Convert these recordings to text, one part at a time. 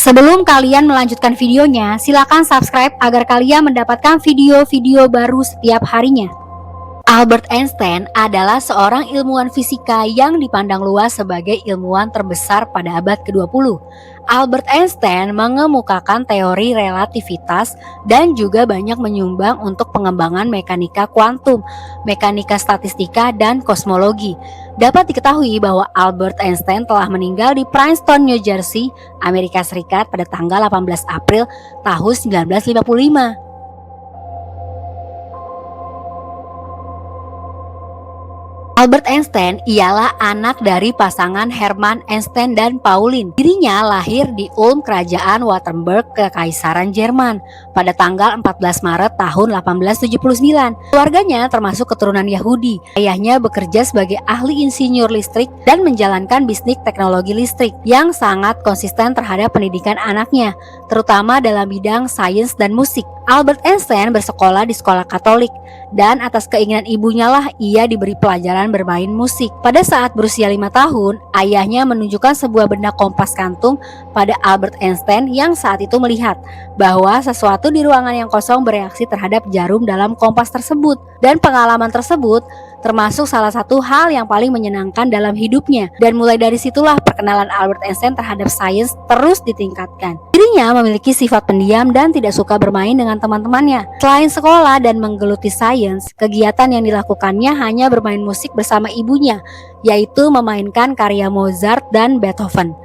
Sebelum kalian melanjutkan videonya, silakan subscribe agar kalian mendapatkan video-video baru setiap harinya. Albert Einstein adalah seorang ilmuwan fisika yang dipandang luas sebagai ilmuwan terbesar pada abad ke-20. Albert Einstein mengemukakan teori relativitas dan juga banyak menyumbang untuk pengembangan mekanika kuantum, mekanika statistika, dan kosmologi. Dapat diketahui bahwa Albert Einstein telah meninggal di Princeton, New Jersey, Amerika Serikat pada tanggal 18 April tahun 1955. Albert Einstein ialah anak dari pasangan Hermann Einstein dan Pauline. Dirinya lahir di Ulm, Kerajaan Württemberg, Kekaisaran Jerman pada tanggal 14 Maret tahun 1879. Keluarganya termasuk keturunan Yahudi. Ayahnya bekerja sebagai ahli insinyur listrik dan menjalankan bisnis teknologi listrik yang sangat konsisten terhadap pendidikan anaknya, terutama dalam bidang sains dan musik. Albert Einstein bersekolah di sekolah Katolik dan atas keinginan ibunya lah ia diberi pelajaran bermain musik. Pada saat berusia 5 tahun, ayahnya menunjukkan sebuah benda kompas kantung pada Albert Einstein yang saat itu melihat bahwa sesuatu di ruangan yang kosong bereaksi terhadap jarum dalam kompas tersebut. Dan pengalaman tersebut termasuk salah satu hal yang paling menyenangkan dalam hidupnya. Dan mulai dari situlah perkenalan Albert Einstein terhadap sains terus ditingkatkan. Dirinya memiliki sifat pendiam dan tidak suka bermain dengan teman-temannya. Selain sekolah dan menggeluti sains, kegiatan yang dilakukannya hanya bermain musik bersama ibunya, yaitu memainkan karya Mozart dan Beethoven.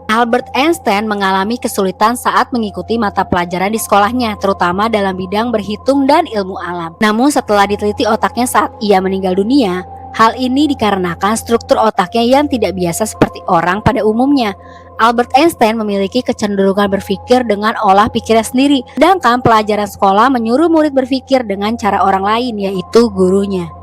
Albert Einstein mengalami kesulitan saat mengikuti mata pelajaran di sekolahnya, terutama dalam bidang berhitung dan ilmu alam. Namun setelah diteliti otaknya saat ia meninggal dunia, hal ini dikarenakan struktur otaknya yang tidak biasa seperti orang pada umumnya. Albert Einstein memiliki kecenderungan berpikir dengan olah pikirnya sendiri, sedangkan pelajaran sekolah menyuruh murid berpikir dengan cara orang lain, yaitu gurunya.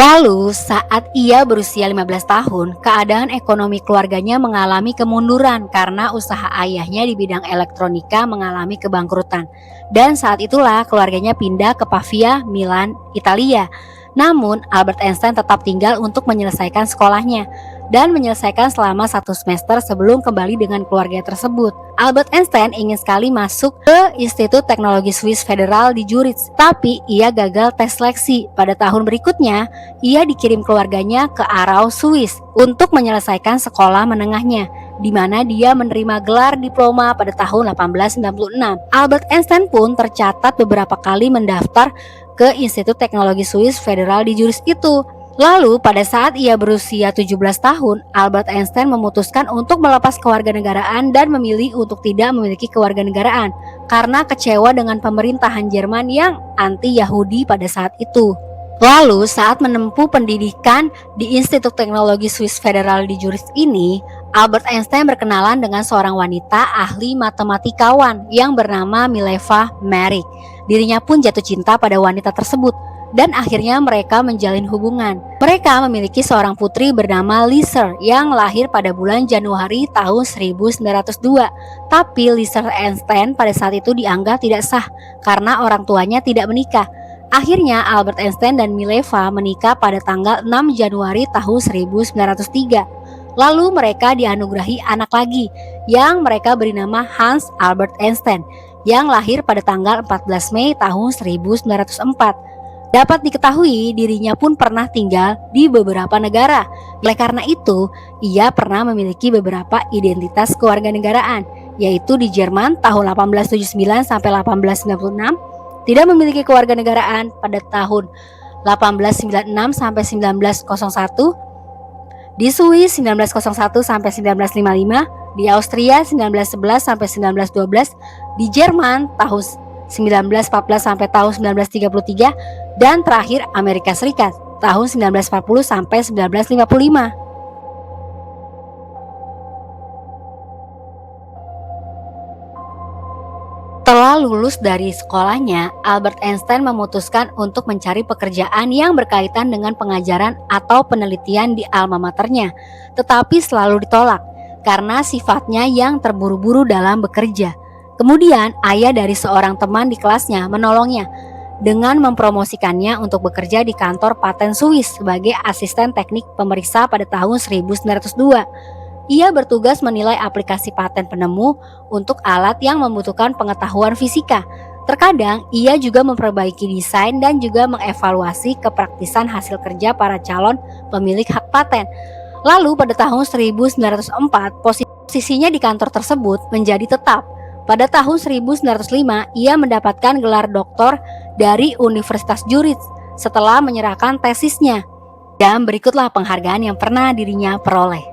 Lalu saat ia berusia 15 tahun, keadaan ekonomi keluarganya mengalami kemunduran karena usaha ayahnya di bidang elektronika mengalami kebangkrutan. Dan saat itulah keluarganya pindah ke Pavia, Milan, Italia. Namun Albert Einstein tetap tinggal untuk menyelesaikan sekolahnya dan menyelesaikan selama 1 semester sebelum kembali dengan keluarga tersebut. Albert Einstein ingin sekali masuk ke Institut Teknologi Swiss Federal di Zurich, tapi ia gagal tes seleksi. Pada tahun berikutnya, ia dikirim keluarganya ke Aarau, Swiss untuk menyelesaikan sekolah menengahnya, di mana dia menerima gelar diploma pada tahun 1896. Albert Einstein pun tercatat beberapa kali mendaftar ke Institut Teknologi Swiss Federal di Zurich itu. Lalu pada saat ia berusia 17 tahun, Albert Einstein memutuskan untuk melepas kewarganegaraan dan memilih untuk tidak memiliki kewarganegaraan karena kecewa dengan pemerintahan Jerman yang anti-Yahudi pada saat itu. Lalu saat menempuh pendidikan di Institut Teknologi Swiss Federal di Zurich ini, Albert Einstein berkenalan dengan seorang wanita ahli matematikawan yang bernama Mileva Merrick. Dirinya pun jatuh cinta pada wanita tersebut dan akhirnya mereka menjalin hubungan. Mereka memiliki seorang putri bernama Lisa yang lahir pada bulan Januari tahun 1902. Tapi Lisa Einstein pada saat itu dianggap tidak sah karena orang tuanya tidak menikah. Akhirnya Albert Einstein dan Mileva menikah pada tanggal 6 Januari tahun 1903. Lalu mereka dianugerahi anak lagi yang mereka beri nama Hans Albert Einstein yang lahir pada tanggal 14 Mei tahun 1904. Dapat diketahui dirinya pun pernah tinggal di beberapa negara. Oleh karena itu, ia pernah memiliki beberapa identitas kewarganegaraan, yaitu di Jerman tahun 1879 sampai 1896, tidak memiliki kewarganegaraan pada tahun 1896 sampai 1901, di Swiss 1901 sampai 1955, di Austria 1911 sampai 1912, di Jerman tahun 1914 sampai tahun 1933, dan terakhir Amerika Serikat tahun 1940 sampai 1955. Setelah lulus dari sekolahnya, Albert Einstein memutuskan untuk mencari pekerjaan yang berkaitan dengan pengajaran atau penelitian di alma maternya, tetapi selalu ditolak karena sifatnya yang terburu-buru dalam bekerja. Kemudian ayah dari seorang teman di kelasnya menolongnya dengan mempromosikannya untuk bekerja di kantor paten Swiss sebagai asisten teknik pemeriksa pada tahun 1902. Ia bertugas menilai aplikasi paten penemu untuk alat yang membutuhkan pengetahuan fisika. Terkadang, ia juga memperbaiki desain dan juga mengevaluasi kepraktisan hasil kerja para calon pemilik hak paten. Lalu pada tahun 1904, posisinya di kantor tersebut menjadi tetap. Pada tahun 1905, ia mendapatkan gelar doktor dari Universitas Zurich setelah menyerahkan tesisnya. Dan berikutlah penghargaan yang pernah dirinya peroleh.